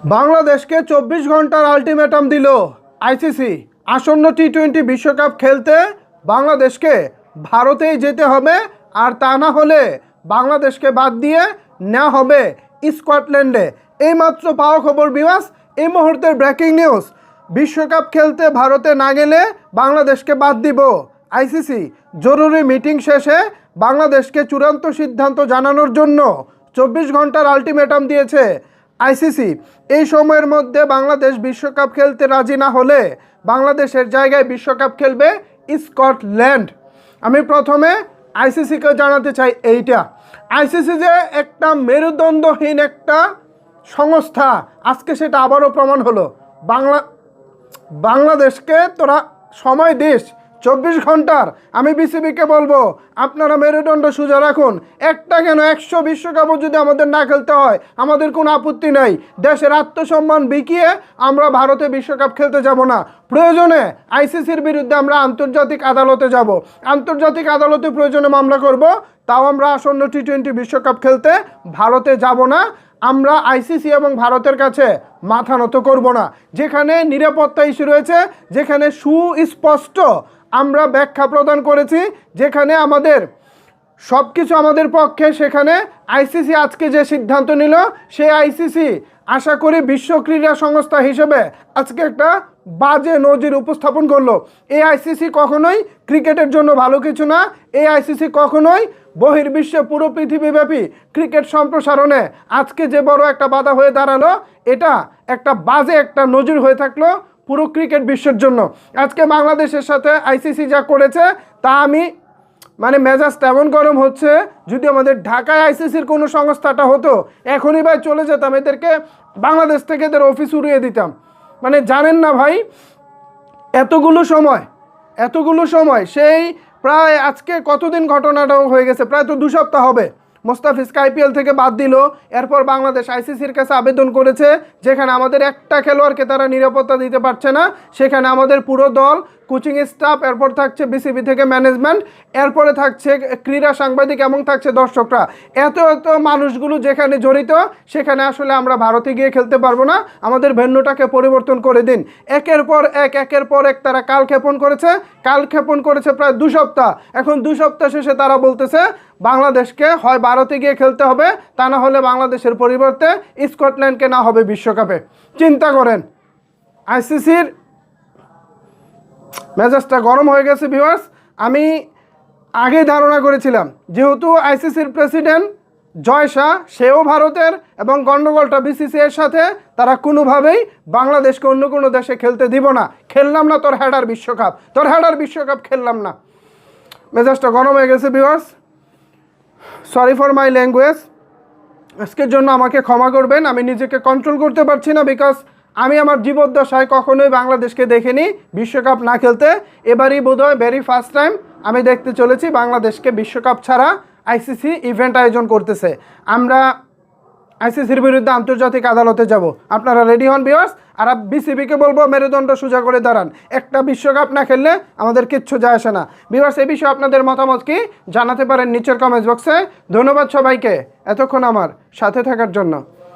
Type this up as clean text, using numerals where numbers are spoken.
বাংলাদেশকে ২৪ ঘন্টার আলটিমেটাম দিল আইসিসি। আসন্ন টি-20 বিশ্বকাপ খেলতে বাংলাদেশকে ভারতেই যেতে হবে, আর তা না হলে বাংলাদেশকে বাদ দিয়ে নেওয়া হবে স্কটল্যান্ডে। এইমাত্র পাওয়া খবর বিওয়াস, এই মুহূর্তের ব্রেকিং নিউজ, বিশ্বকাপ খেলতে ভারতে না গেলে বাংলাদেশকে বাদ দিব আইসিসি। জরুরি মিটিং শেষে বাংলাদেশকে চূড়ান্ত সিদ্ধান্ত জানানোর জন্য ২৪ ঘন্টার আলটিমেটাম দিয়েছে আইসিসি। এই সময়ের মধ্যে বাংলাদেশ বিশ্বকাপ খেলতে রাজি না হলে বাংলাদেশের জায়গায় বিশ্বকাপ খেলবে স্কটল্যান্ড। আমি প্রথমে আইসিসিকে জানাতে চাই এইটা, আইসিসি যে একটা মেরুদণ্ডহীন একটা সংস্থা, আজকে সেটা আবারও প্রমাণ হলো। বাংলাদেশকে তোরা সময় দিস ২৪ ঘন্টার। আমি বিসিবিকে বলবো, আপনারা মেরুদণ্ড সোজা রাখুন। একটা কেন ১০০ বিশ্বকাপও যদি আমাদের না খেলতে হয়, আমাদের কোনো আপত্তি নাই। দেশের আত্মসম্মান বিকিয়ে আমরা ভারতে বিশ্বকাপ খেলতে যাব না। প্রয়োজনে আইসিসির বিরুদ্ধে আমরা আন্তর্জাতিক আদালতে যাব, আন্তর্জাতিক আদালতে প্রয়োজনে মামলা করব। তাও আমরা আসন্ন টি-20 বিশ্বকাপ খেলতে ভারতে যাব না। আমরা আইসিসি এবং ভারতের কাছে মাথা নত করব না। যেখানে নিরাপত্তা ইস্যু রয়েছে, যেখানে সুস্পষ্ট আমরা ব্যাখ্যা প্রদান করেছি, যেখানে আমাদের সব কিছু আমাদের পক্ষে, সেখানে আইসিসি আজকে যে সিদ্ধান্ত নিল, সেই আইসিসি আশা করি বিশ্ব ক্রীড়া সংস্থা হিসেবে আজকে একটা বাজে নজির উপস্থাপন করলো। এই আইসিসি কখনোই ক্রিকেটের জন্য ভালো কিছু না। এই আইসিসি কখনোই বহির্বিশ্বে পুরো পৃথিবীব্যাপী ক্রিকেট সম্প্রসারণে আজকে যে বড় একটা বাধা হয়ে দাঁড়ালো, এটা একটা বাজে একটা নজির হয়ে থাকলো পুরো ক্রিকেট বিশ্বের জন্য। আজকে বাংলাদেশের সাথে আইসিসি যা করেছে, তা আমি মেজাজ তেমন গরম হচ্ছে। যদি আমাদের ঢাকায় আইসিসির কোনো সংস্থাটা হতো, এখনই ভাই চলে যেতাম, এদেরকে বাংলাদেশ থেকে এদের অফিস উড়িয়ে দিতাম। জানেন না ভাই, এতগুলো সময় সেই প্রায় আজকে কতদিন ঘটনাটাও হয়ে গেছে, প্রায় তো 2 সপ্তাহ হবে। মোস্তাফিজকে আইপিএল থেকে বাদ দিল, এরপর বাংলাদেশ আইসিসির কাছে আবেদন করেছে, যেখানে আমাদের একটা খেলোয়াড়কে তারা নিরাপত্তা দিতে পারছে না। সেখানে আমাদের পুরো দল, কোচিং স্টাফ, এরপর থাকছে বিসিবি থেকে ম্যানেজমেন্ট, এরপরে থাকছে ক্রীড়া সাংবাদিক এবং থাকছে দর্শকরা। এত মানুষগুলো যেখানে জড়িত, সেখানে আসলে আমরা ভারতে গিয়ে খেলতে পারবো না। আমাদের ভেন্যুটাকে পরিবর্তন করে দিন। একের পর এক তারা কালক্ষেপণ করেছে প্রায় 2 সপ্তাহ। এখন 2 সপ্তাহ শেষে তারা বলতেছে বাংলাদেশকে হয় ভারতে গিয়ে খেলতে হবে, তা না হলে বাংলাদেশের পরিবর্তে স্কটল্যান্ডকে না হবে বিশ্বকাপে। চিন্তা করেন, আইসিসির মেজাজটা গরম হয়ে গেছে ভিউয়ার্স। আমি আগেই ধারণা করেছিলাম, যেহেতু আইসিসির প্রেসিডেন্ট জয় শাহ, সেও ভারতের, এবং গণ্ডগোলটা বিসিসিআইয়ের সাথে, তারা কোনোভাবেই বাংলাদেশকে অন্য কোনো দেশে খেলতে দিব না। খেললাম না তোর হেডার বিশ্বকাপ খেললাম না। মেজাজটা গরম হয়ে গেছে viewers, sorry for my language. আজকের জন্য আমাকে ক্ষমা করবেন। আমি নিজেকে কন্ট্রোল করতে পারছি না, বিকজ আমি আমার জীবদ্দশায় কখনোই বাংলাদেশকে দেখিনি বিশ্বকাপ না খেলতে। এবারই বোধহয় ভেরি ফার্স্ট টাইম আমি দেখতে চলেছি বাংলাদেশকে বিশ্বকাপ ছাড়া আইসিসি ইভেন্ট আয়োজন করতেছে। আমরা আইসিসির বিরুদ্ধে আন্তর্জাতিক আদালতে যাব। আপনারা রেডি হন ভিউয়ার্স। আর বিসিবিকে বলবো, মেরুদণ্ড সোজা করে দাঁড়ান। একটা বিশ্বকাপ না খেললে আমাদের কিচ্ছু যায় আসে না। ভিউয়ার্স, এই বিষয়ে আপনাদের মতামত কি জানাতে পারেন নিচের কমেন্টস বক্সে। ধন্যবাদ সবাইকে এতক্ষণ আমার সাথে থাকার জন্য।